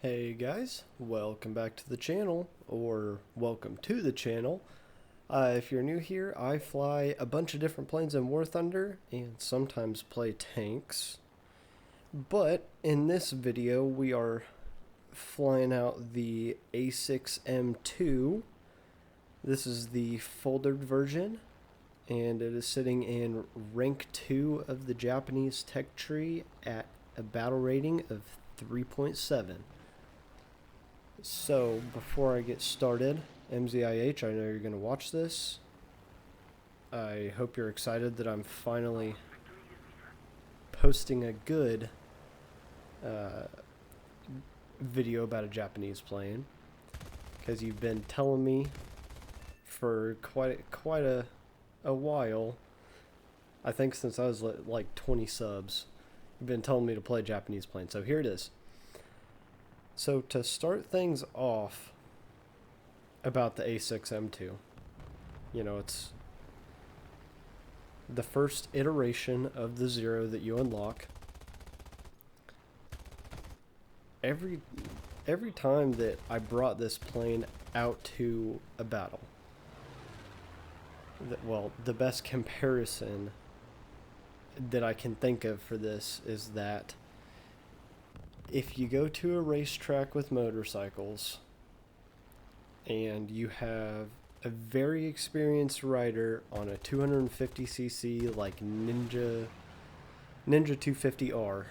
Hey guys, welcome back to the channel, or welcome to the channel. If you're new here, I fly a bunch of different planes in War Thunder and sometimes play tanks. But in this video, we are flying out the A6M2. This is the folded version, and it is sitting in rank 2 of the Japanese tech tree at a battle rating of 3.7. So, before I get started, MZIH, I know you're going to watch this. I hope you're excited that I'm finally posting a good video about a Japanese plane, because you've been telling me for quite a while. I think since I was like 20 subs, you've been telling me to play a Japanese plane. So here it is. So to start things off about the A6M2, it's the first iteration of the Zero that you unlock. Every time that I brought this plane out to a battle, the best comparison that I can think of for this is that if you go to a racetrack with motorcycles and you have a very experienced rider on a 250cc like Ninja 250R,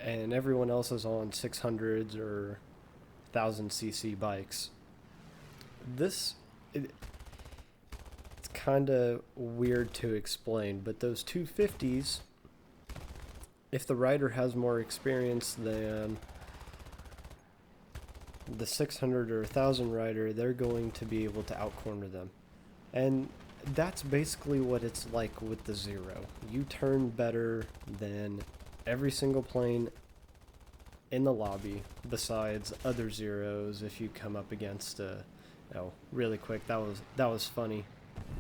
and everyone else is on 600s or 1000cc bikes, it's kind of weird to explain, but those 250s, if the rider has more experience than the 600 or 1000 rider, they're going to be able to outcorner them. And that's basically what it's like with the Zero. You turn better than every single plane in the lobby besides other Zeros if you come up against really quick, that was funny.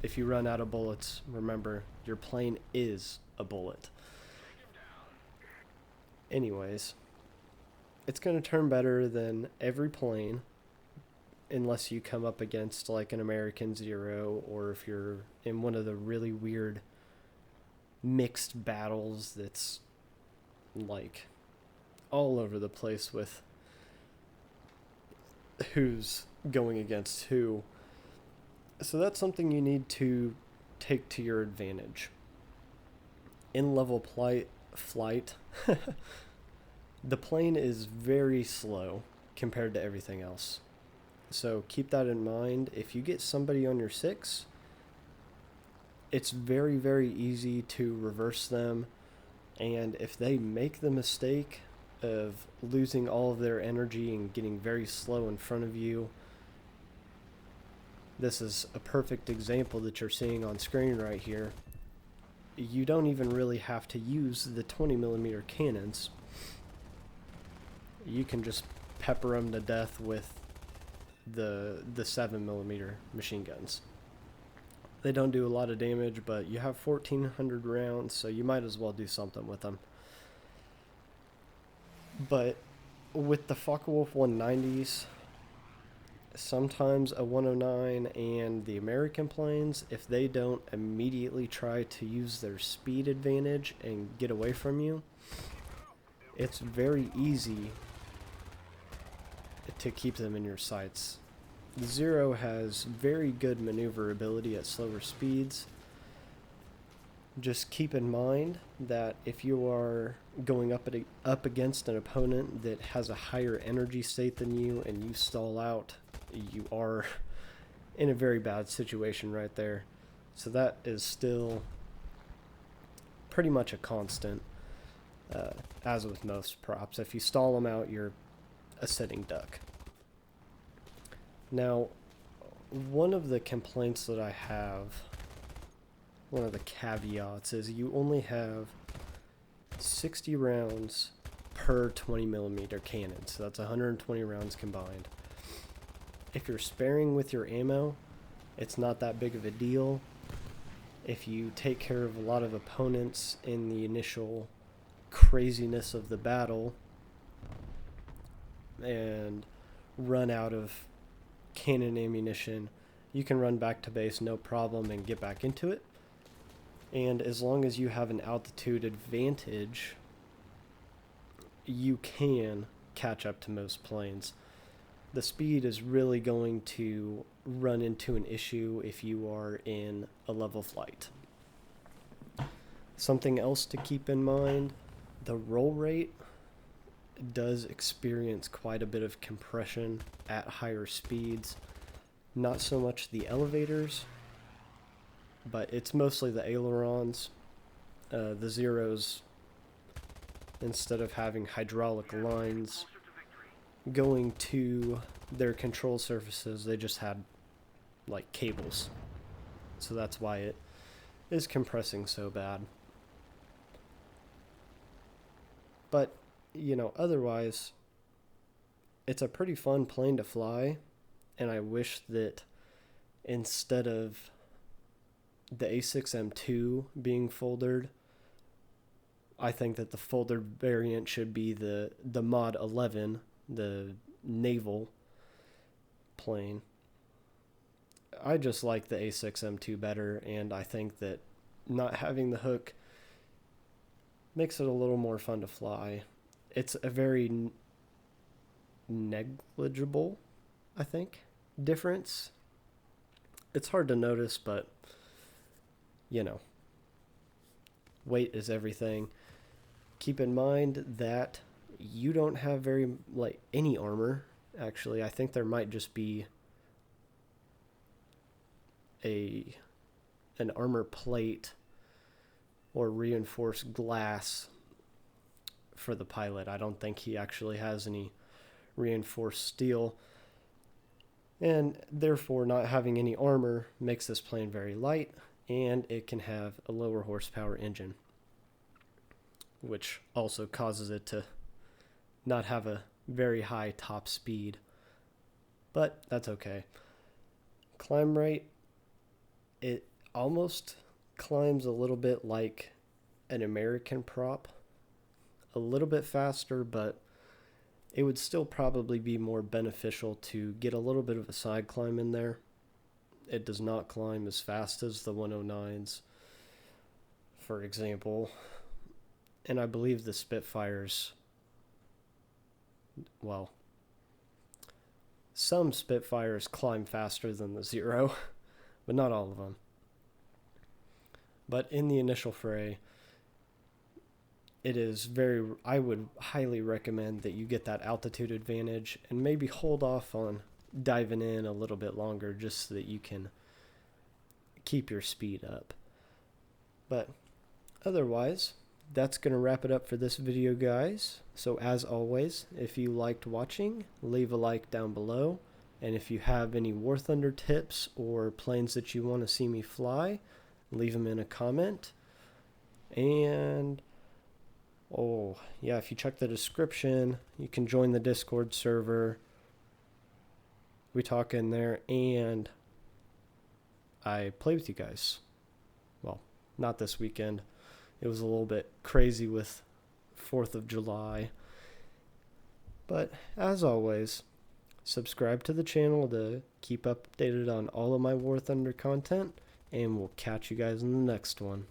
If you run out of bullets, remember, your plane is a bullet. Anyways, it's going to turn better than every plane unless you come up against like an American Zero, or if you're in one of the really weird mixed battles that's like all over the place with who's going against who. So that's something you need to take to your advantage. In level flight, the plane is very slow compared to everything else. So keep that in mind. If you get somebody on your 6, it's very, very easy to reverse them. And if they make the mistake of losing all of their energy and getting very slow in front of you, this is a perfect example that you're seeing on screen right here. You don't even really have to use the 20mm cannons. You can just pepper them to death with the 7mm machine guns. They don't do a lot of damage, but you have 1400 rounds, so you might as well do something with them. But with the Focke-Wulf 190s, sometimes a 109 and the American planes, if they don't immediately try to use their speed advantage and get away from you, it's very easy to keep them in your sights. The Zero has very good maneuverability at slower speeds. Just keep in mind that if you are going up against an opponent that has a higher energy state than you and you stall out, you are in a very bad situation right there. So that is still pretty much a constant, as with most props. If you stall them out, you're a sitting duck. Now, one of the complaints that I have, one of the caveats, is you only have 60 rounds per 20mm cannon, so that's 120 rounds combined. If you're sparing with your ammo, it's not that big of a deal. If you take care of a lot of opponents in the initial craziness of the battle, and run out of cannon ammunition, you can run back to base no problem and get back into it. And as long as you have an altitude advantage, you can catch up to most planes. The speed is really going to run into an issue if you are in a level flight. Something else to keep in mind, the roll rate does experience quite a bit of compression at higher speeds. Not so much the elevators, but it's mostly the ailerons. The Zeros, instead of having hydraulic lines going to their control surfaces, they just had like cables. So that's why it is compressing so bad. But, you know, otherwise, it's a pretty fun plane to fly, and I wish that instead of the A6M2 being foldered, I think that the folded variant should be the Mod 11, the naval plane. I just like the A6M2 better, and I think that not having the hook makes it a little more fun to fly. It's a very negligible, I think, difference. It's hard to notice, but, you know, weight is everything. Keep in mind that you don't have any armor. Actually, I think there might just be an armor plate or reinforced glass for the pilot. I don't think he actually has any reinforced steel. And therefore, not having any armor makes this plane very light, and it can have a lower horsepower engine, which also causes it to not have a very high top speed. But that's okay. Climb rate, it almost climbs a little bit like an American prop. A little bit faster, but it would still probably be more beneficial to get a little bit of a side climb in there. It does not climb as fast as the 109s, for example. And I believe the Spitfires, well, some Spitfires climb faster than the Zero, but not all of them. But in the initial fray, I would highly recommend that you get that altitude advantage and maybe hold off on diving in a little bit longer just so that you can keep your speed up. But otherwise, that's going to wrap it up for this video, guys. So as always, if you liked watching, leave a like down below. And if you have any War Thunder tips or planes that you want to see me fly, leave them in a comment. And oh, yeah, if you check the description, you can join the Discord server. We talk in there, and I play with you guys. Well, not this weekend. It was a little bit crazy with 4th of July. But as always, subscribe to the channel to keep updated on all of my War Thunder content, and we'll catch you guys in the next one.